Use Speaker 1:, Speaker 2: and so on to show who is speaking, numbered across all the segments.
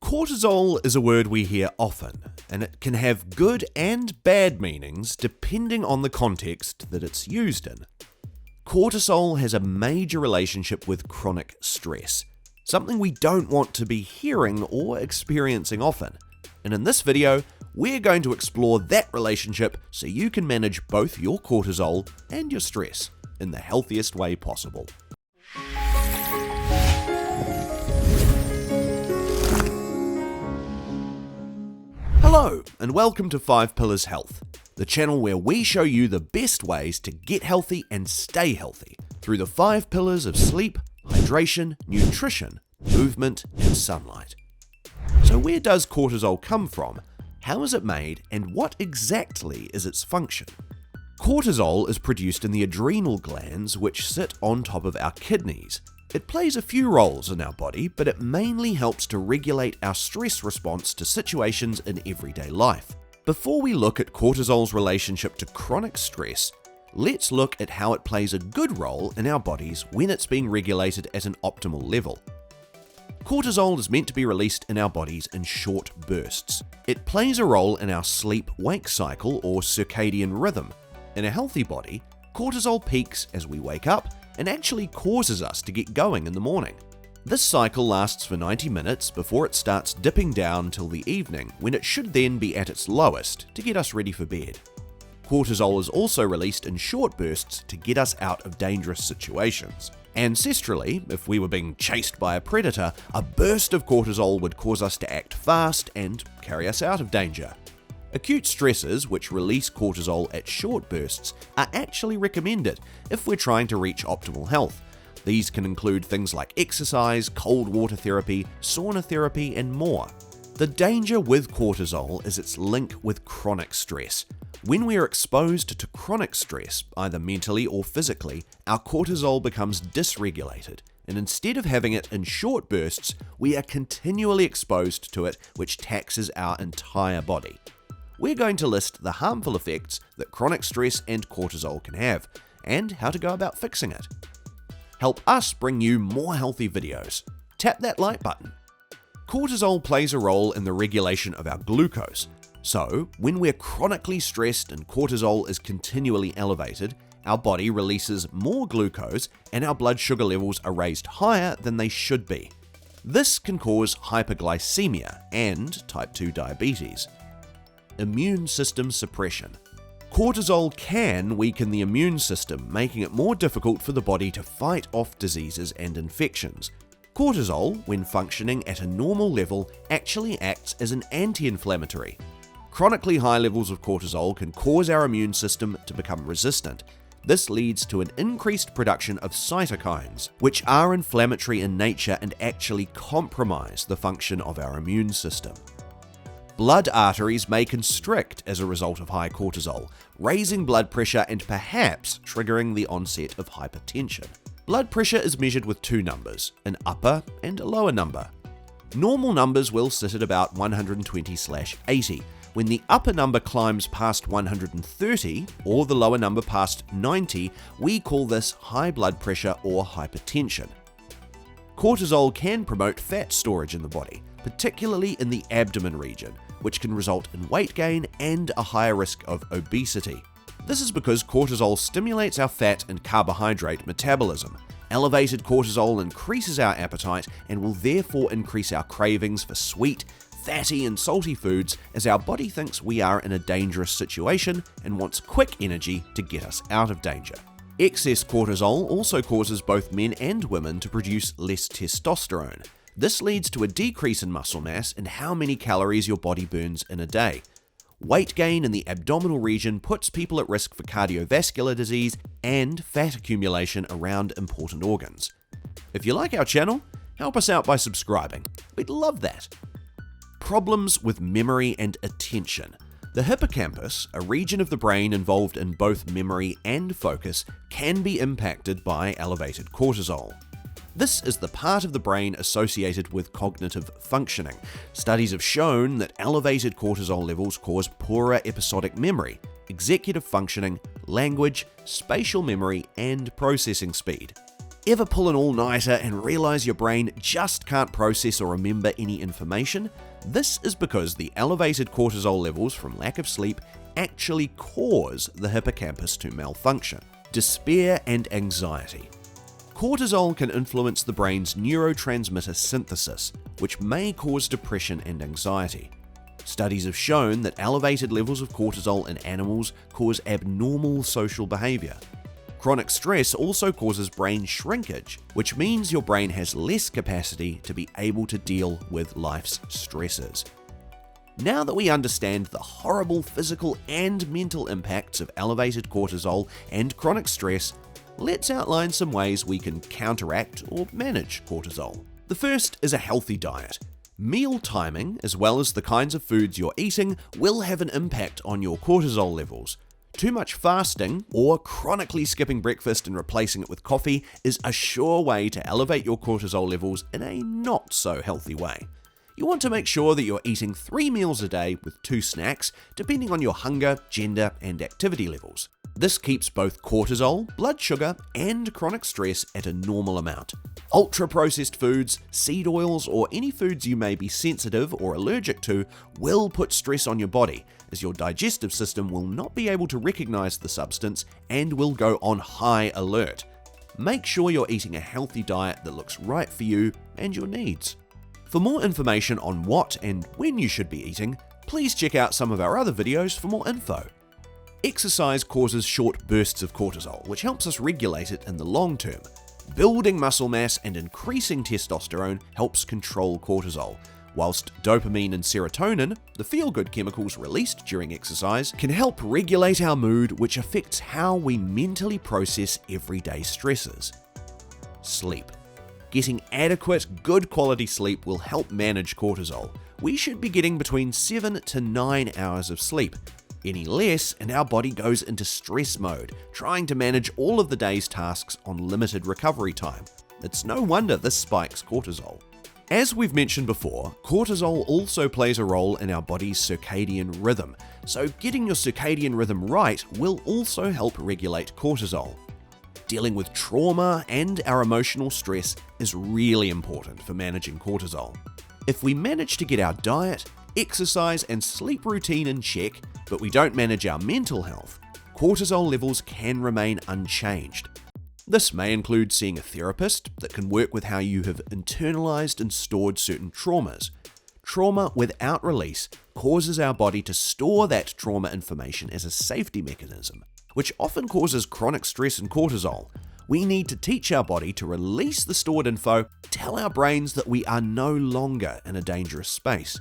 Speaker 1: Cortisol is a word we hear often, and it can have good and bad meanings depending on the context that it's used in. Cortisol has a major relationship with chronic stress, something we don't want to be hearing or experiencing often. And in this video, we're going to explore that relationship so you can manage both your cortisol and your stress in the healthiest way possible. Hello, and welcome to 5 Pillars Health, the channel where we show you the best ways to get healthy and stay healthy through the 5 pillars of sleep, hydration, nutrition, movement, and sunlight. So where does cortisol come from? How is it made, and what exactly is its function? Cortisol is produced in the adrenal glands, which sit on top of our kidneys. It plays a few roles in our body, but it mainly helps to regulate our stress response to situations in everyday life. Before we look at cortisol's relationship to chronic stress, let's look at how it plays a good role in our bodies when it's being regulated at an optimal level. Cortisol is meant to be released in our bodies in short bursts. It plays a role in our sleep-wake cycle or circadian rhythm. In a healthy body, cortisol peaks as we wake up and actually causes us to get going in the morning. This cycle lasts for 90 minutes before it starts dipping down till the evening, when it should then be at its lowest to get us ready for bed. Cortisol is also released in short bursts to get us out of dangerous situations. Ancestrally, if we were being chased by a predator, a burst of cortisol would cause us to act fast and carry us out of danger. Acute stressors, which release cortisol at short bursts, are actually recommended if we're trying to reach optimal health. These can include things like exercise, cold water therapy, sauna therapy, and more. The danger with cortisol is its link with chronic stress. When we are exposed to chronic stress, either mentally or physically, our cortisol becomes dysregulated, and instead of having it in short bursts, we are continually exposed to it, which taxes our entire body. We're going to list the harmful effects that chronic stress and cortisol can have, and how to go about fixing it. Help us bring you more healthy videos. Tap that like button. Cortisol plays a role in the regulation of our glucose. So, when we're chronically stressed and cortisol is continually elevated, our body releases more glucose and our blood sugar levels are raised higher than they should be. This can cause hyperglycemia and type 2 diabetes. Immune system suppression. Cortisol can weaken the immune system, making it more difficult for the body to fight off diseases and infections. Cortisol, when functioning at a normal level, actually acts as an anti-inflammatory. Chronically high levels of cortisol can cause our immune system to become resistant. This leads to an increased production of cytokines, which are inflammatory in nature and actually compromise the function of our immune system. Blood arteries may constrict as a result of high cortisol, raising blood pressure and perhaps triggering the onset of hypertension. Blood pressure is measured with two numbers, an upper and a lower number. Normal numbers will sit at about 120/80. When the upper number climbs past 130 or the lower number past 90, we call this high blood pressure or hypertension. Cortisol can promote fat storage in the body, particularly in the abdomen region, which can result in weight gain and a higher risk of obesity. This is because cortisol stimulates our fat and carbohydrate metabolism. Elevated cortisol increases our appetite and will therefore increase our cravings for sweet, fatty, and salty foods, as our body thinks we are in a dangerous situation and wants quick energy to get us out of danger. Excess cortisol also causes both men and women to produce less testosterone. This leads to a decrease in muscle mass and how many calories your body burns in a day. Weight gain in the abdominal region puts people at risk for cardiovascular disease and fat accumulation around important organs. If you like our channel, help us out by subscribing. We'd love that. Problems with memory and attention. The hippocampus, a region of the brain involved in both memory and focus, can be impacted by elevated cortisol. This is the part of the brain associated with cognitive functioning. Studies have shown that elevated cortisol levels cause poorer episodic memory, executive functioning, language, spatial memory, and processing speed. Ever pull an all-nighter and realize your brain just can't process or remember any information? This is because the elevated cortisol levels from lack of sleep actually cause the hippocampus to malfunction. Despair and anxiety. Cortisol can influence the brain's neurotransmitter synthesis, which may cause depression and anxiety. Studies have shown that elevated levels of cortisol in animals cause abnormal social behavior. Chronic stress also causes brain shrinkage, which means your brain has less capacity to be able to deal with life's stresses. Now that we understand the horrible physical and mental impacts of elevated cortisol and chronic stress, let's outline some ways we can counteract or manage cortisol. The first is a healthy diet. Meal timing, as well as the kinds of foods you're eating, will have an impact on your cortisol levels. Too much fasting, or chronically skipping breakfast and replacing it with coffee, is a sure way to elevate your cortisol levels in a not so healthy way. You want to make sure that you're eating 3 meals a day with 2 snacks, depending on your hunger, gender, and activity levels. This keeps both cortisol, blood sugar, and chronic stress at a normal amount. Ultra-processed foods, seed oils, or any foods you may be sensitive or allergic to will put stress on your body, as your digestive system will not be able to recognize the substance and will go on high alert. Make sure you're eating a healthy diet that looks right for you and your needs. For more information on what and when you should be eating, please check out some of our other videos for more info. Exercise causes short bursts of cortisol, which helps us regulate it in the long term. Building muscle mass and increasing testosterone helps control cortisol, whilst dopamine and serotonin, the feel-good chemicals released during exercise, can help regulate our mood, which affects how we mentally process everyday stresses. Sleep. Getting adequate, good quality sleep will help manage cortisol. We should be getting between 7 to 9 hours of sleep. Any less, and our body goes into stress mode, trying to manage all of the day's tasks on limited recovery time. It's no wonder this spikes cortisol. As we've mentioned before, cortisol also plays a role in our body's circadian rhythm, so getting your circadian rhythm right will also help regulate cortisol. Dealing with trauma and our emotional stress is really important for managing cortisol. If we manage to get our diet, exercise, and sleep routine in check, but we don't manage our mental health, cortisol levels can remain unchanged. This may include seeing a therapist that can work with how you have internalized and stored certain traumas. Trauma without release causes our body to store that trauma information as a safety mechanism, which often causes chronic stress and cortisol. We need to teach our body to release the stored info, tell our brains that we are no longer in a dangerous space.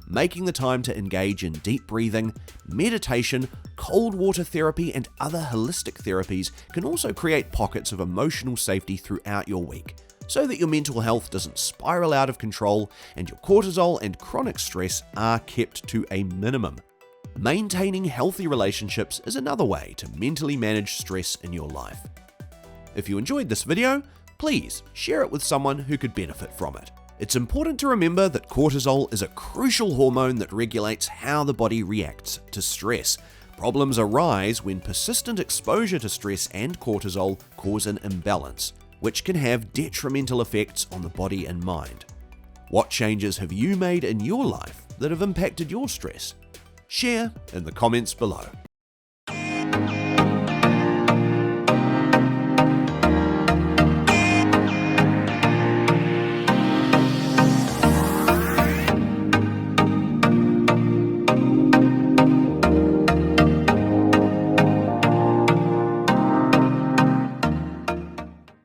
Speaker 1: Making the time to engage in deep breathing, meditation, cold water therapy, and other holistic therapies can also create pockets of emotional safety throughout your week, so that your mental health doesn't spiral out of control and your cortisol and chronic stress are kept to a minimum. Maintaining healthy relationships is another way to mentally manage stress in your life. If you enjoyed this video, please share it with someone who could benefit from it. It's important to remember that cortisol is a crucial hormone that regulates how the body reacts to stress. Problems arise when persistent exposure to stress and cortisol cause an imbalance, which can have detrimental effects on the body and mind. What changes have you made in your life that have impacted your stress? Share in the comments below.